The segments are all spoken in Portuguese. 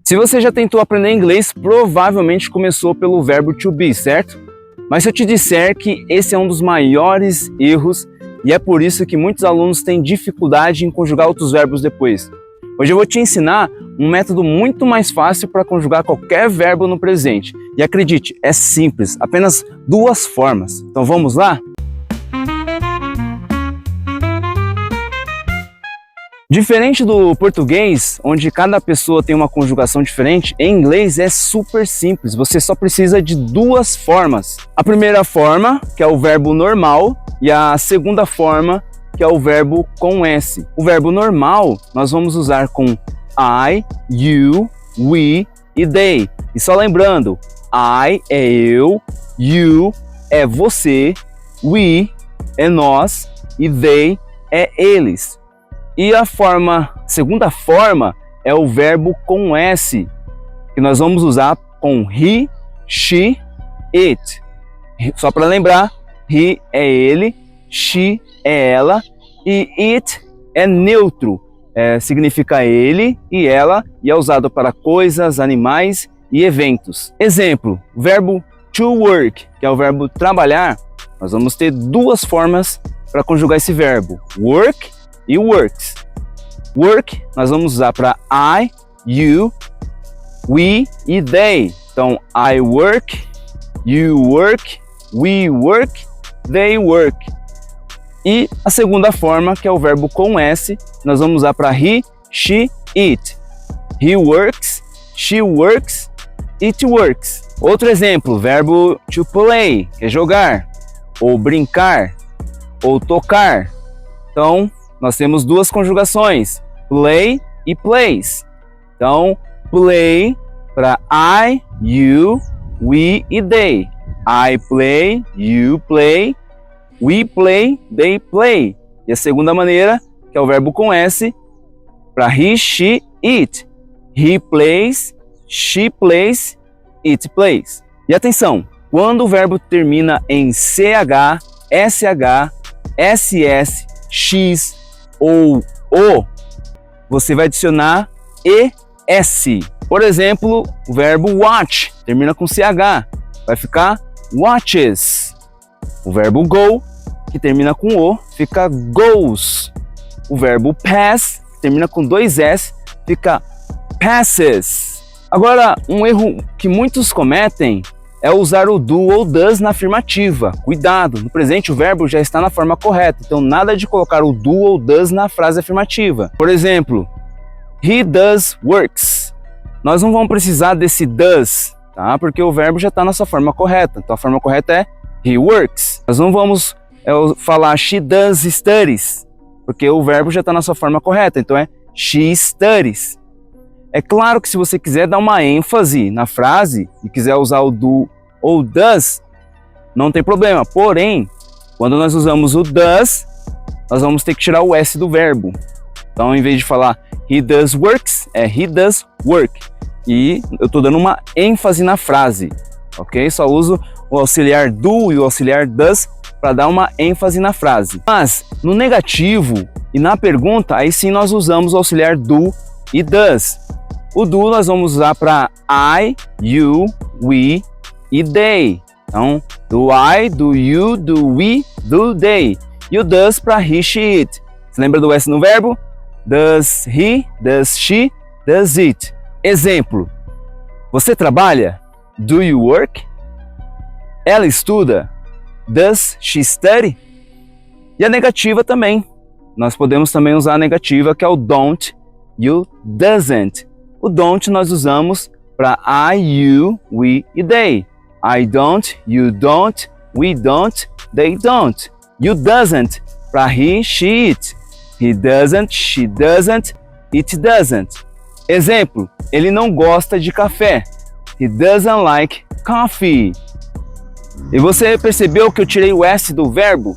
Se você já tentou aprender inglês, provavelmente começou pelo verbo to be, certo? Mas se eu te disser que esse é um dos maiores erros e é por isso que muitos alunos têm dificuldade em conjugar outros verbos depois. Hoje eu vou te ensinar um método muito mais fácil para conjugar qualquer verbo no presente. E acredite, é simples, apenas 2 formas. Então vamos lá? Diferente do português, onde cada pessoa tem uma conjugação diferente, em inglês é super simples, você só precisa de 2 formas. A primeira forma, que é o verbo normal, e a segunda forma, que é o verbo com S. O verbo normal nós vamos usar com I, you, we e they. E só lembrando, I é eu, you é você, we é nós e they é eles. E a segunda forma é o verbo com S, que nós vamos usar com he, she, it. Só para lembrar, he é ele, she é ela e it é neutro, significa ele e ela e é usado para coisas, animais e eventos. Exemplo, o verbo to work, que é o verbo trabalhar, nós vamos ter 2 formas para conjugar esse verbo, work e works. Work nós vamos usar para I, you, we e they. Então, I work, you work, we work, they work. E a segunda forma, que é o verbo com S, nós vamos usar para he, she, it. He works, she works, it works. Outro exemplo, verbo to play, que é jogar, ou brincar, ou tocar. Então, nós temos 2 conjugações, play e plays. Então, play para I, you, we e they. I play, you play, we play, they play. E a segunda maneira, que é o verbo com S, para he, she, it. He plays, she plays, it plays. E atenção, quando o verbo termina em CH, SH, SS, X ou O, você vai adicionar ES. Por exemplo, o verbo watch termina com CH, vai ficar watches. O verbo go, que termina com O, fica goes. O verbo pass, que termina com 2 S, fica passes. Agora, um erro que muitos cometem é usar o do ou does na afirmativa. Cuidado, no presente o verbo já está na forma correta, então nada de colocar o do ou does na frase afirmativa. Por exemplo, he does works. Nós não vamos precisar desse does, tá? Porque o verbo já está na sua forma correta. Então a forma correta é he works. Nós não vamos falar she does studies, porque o verbo já está na sua forma correta. Então é she studies. É claro que se você quiser dar uma ênfase na frase e quiser usar o do ou does, não tem problema. Porém, quando nós usamos o does, nós vamos ter que tirar o S do verbo. Então, em vez de falar he does works, é he does work. E eu estou dando uma ênfase na frase, ok? Só uso o auxiliar do e o auxiliar does para dar uma ênfase na frase. Mas, no negativo e na pergunta, aí sim nós usamos o auxiliar do e does. O do nós vamos usar para I, you, we e they. Então, do I, do you, do we, do they. E o does para he, she, it. Você lembra do S no verbo? Does he, does she, does it. Exemplo. Você trabalha? Do you work? Ela estuda? Does she study? E a negativa também. Nós podemos também usar a negativa, que é o don't e o doesn't. O don't nós usamos para I, you, we e they. I don't, you don't, we don't, they don't. E o doesn't para he, she, it. He doesn't, she doesn't, it doesn't. Exemplo, ele não gosta de café. He doesn't like coffee. E você percebeu que eu tirei o S do verbo?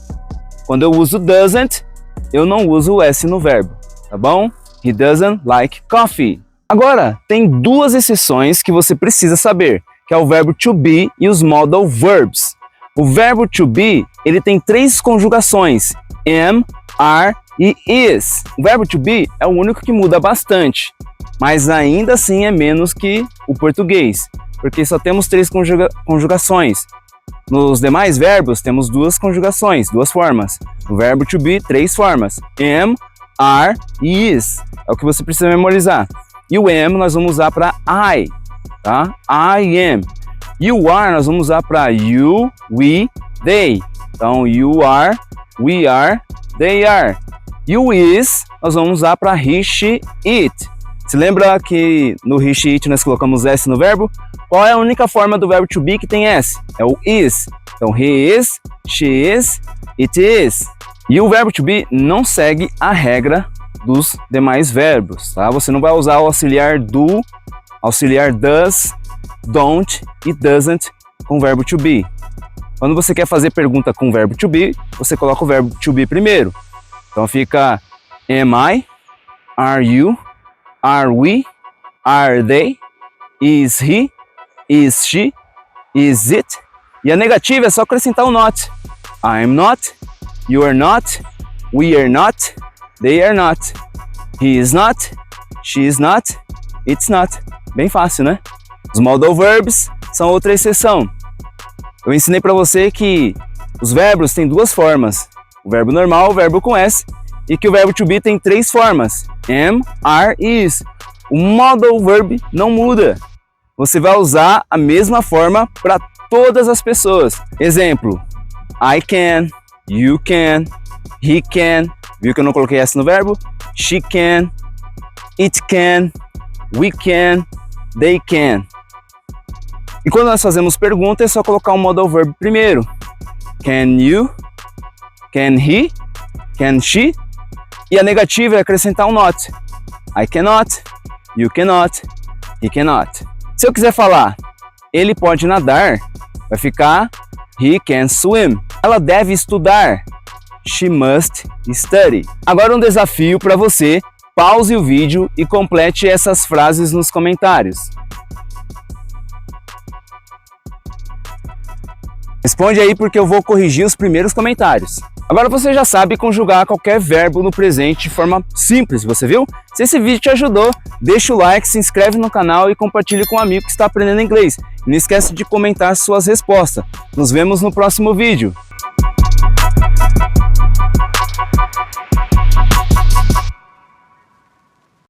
Quando eu uso doesn't, eu não uso o S no verbo, tá bom? He doesn't like coffee. Agora, tem 2 exceções que você precisa saber, que é o verbo to be e os modal verbs. O verbo to be, ele tem 3 conjugações, am, are e is. O verbo to be é o único que muda bastante. mas ainda assim é menos que o português, porque só temos 3 conjugações. Nos demais verbos temos 2 conjugações, 2 formas. O verbo to be, 3 formas: am, are e is. É o que você precisa memorizar. E o am nós vamos usar para I, tá? I am. E o are nós vamos usar para you, we, they. Então, you are, we are, they are. E o is nós vamos usar para he, she, it. Se lembra que no he, she, it nós colocamos S no verbo? Qual é a única forma do verbo to be que tem S? É o is. Então, he is, she is, it is. E o verbo to be não segue a regra dos demais verbos, tá? Você não vai usar o auxiliar do, auxiliar does, don't e doesn't com o verbo to be. Quando você quer fazer pergunta com o verbo to be, você coloca o verbo to be primeiro. Então fica am I, are you, are we, are they, is he, is she, is it. E a negativa é só acrescentar o not. I am not, you are not, we are not, they are not, he is not, she is not, it's not. Bem fácil, né? Os modal verbs são outra exceção. Eu ensinei para você que os verbos têm 2 formas. O verbo normal, o verbo com S, e que o verbo to be tem 3 formas: am, are e is. O modal verb não muda. Você vai usar a mesma forma para todas as pessoas. Exemplo: I can, you can, he can. Viu que eu não coloquei S no verbo? She can, it can, we can, they can. E quando nós fazemos pergunta, é só colocar um modal verb primeiro. Can you, can he, can she. E a negativa é acrescentar um not. I cannot, you cannot, he cannot. Se eu quiser falar, ele pode nadar, vai ficar he can swim. Ela deve estudar. She must study. Agora um desafio para você. Pause o vídeo e complete essas frases nos comentários. Responde aí porque eu vou corrigir os primeiros comentários. Agora você já sabe conjugar qualquer verbo no presente de forma simples, você viu? Se esse vídeo te ajudou, deixa o like, se inscreve no canal e compartilhe com um amigo que está aprendendo inglês. E não esquece de comentar suas respostas. Nos vemos no próximo vídeo.